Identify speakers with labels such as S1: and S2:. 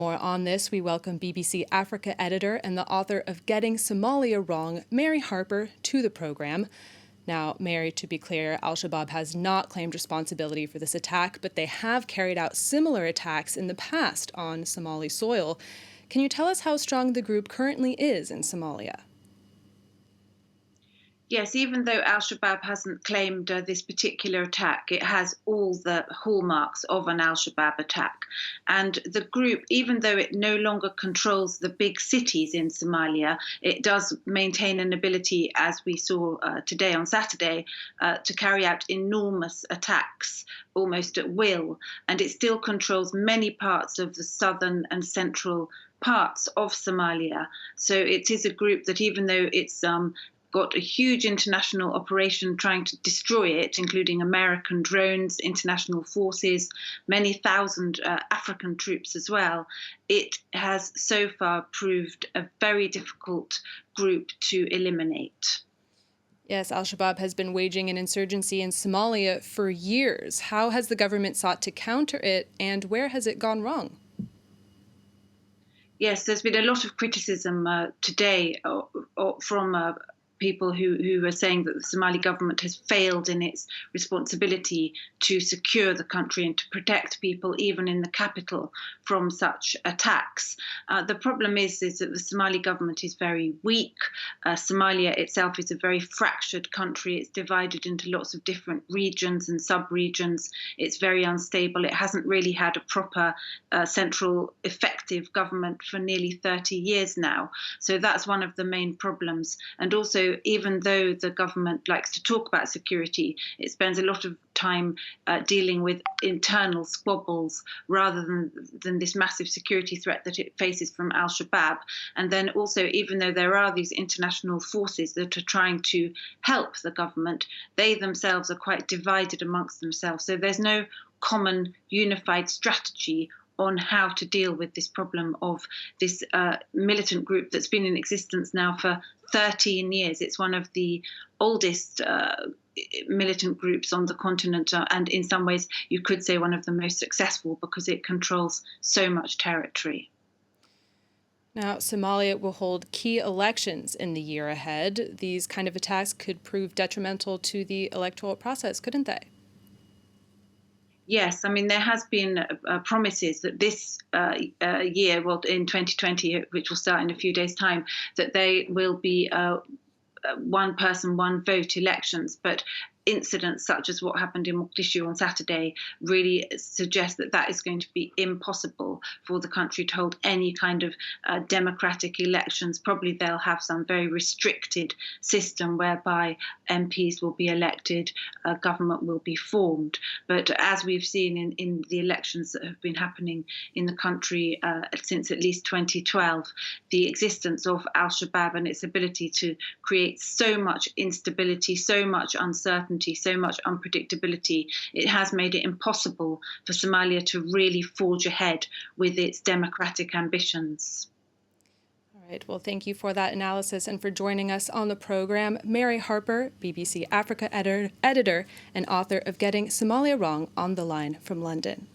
S1: More on this, we welcome BBC Africa editor and the author of Getting Somalia Wrong, Mary Harper, to the program. Now, Mary, to be clear, Al-Shabaab has not claimed responsibility for this attack, but they have carried out similar attacks in the past on Somali soil. Can you tell us how strong the group currently is in Somalia?
S2: Yes, even though Al-Shabaab hasn't claimed this particular attack, it has all the hallmarks of an Al-Shabaab attack. And the group, even though it no longer controls the big cities in Somalia, it does maintain an ability, as we saw today on Saturday, to carry out enormous attacks almost at will. And it still controls many parts of the southern and central parts of Somalia. So it is a group that, even though it's got a huge international operation trying to destroy it, including American drones, international forces, many thousand African troops as well. It has so far proved a very difficult group to eliminate.
S1: Yes, Al-Shabaab has been waging an insurgency in Somalia for years. How has the government sought to counter it, and where has it gone wrong?
S2: Yes, there's been a lot of criticism today from people who are saying that the Somali government has failed in its responsibility to secure the country and to protect people, even in the capital, from such attacks. The problem is that the Somali government is very weak. Somalia itself is a very fractured country. It's divided into lots of different regions and sub-regions. It's very unstable. It hasn't really had a proper central effective government for nearly 30 years now. So that's one of the main problems. And also, even though the government likes to talk about security, it spends a lot of time dealing with internal squabbles rather than this massive security threat that it faces from Al-Shabaab. And then also, even though there are these international forces that are trying to help the government, they themselves are quite divided amongst themselves. So there's no common unified strategy on how to deal with this problem of this militant group that's been in existence now for 13 years. It's one of the oldest militant groups on the continent, and in some ways you could say one of the most successful because it controls so much territory.
S1: Now, Somalia will hold key elections in the year ahead. These kind of attacks could prove detrimental to the electoral process, couldn't they?
S2: Yes, I mean, there has been promises that this year, well, in 2020, which will start in a few days' time, that they will be one person, one vote elections. But incidents such as what happened in Mogadishu on Saturday really suggest that that is going to be impossible for the country to hold any kind of democratic elections. Probably they'll have some very restricted system whereby MPs will be elected, a government will be formed. But as we've seen in the elections that have been happening in the country since at least 2012, the existence of Al-Shabaab and its ability to create so much instability, so much uncertainty, so much unpredictability, it has made it impossible for Somalia to really forge ahead with its democratic ambitions.
S1: All right. Well, thank you for that analysis and for joining us on the program. Mary Harper, BBC Africa editor and author of Getting Somalia Wrong, on the line from London.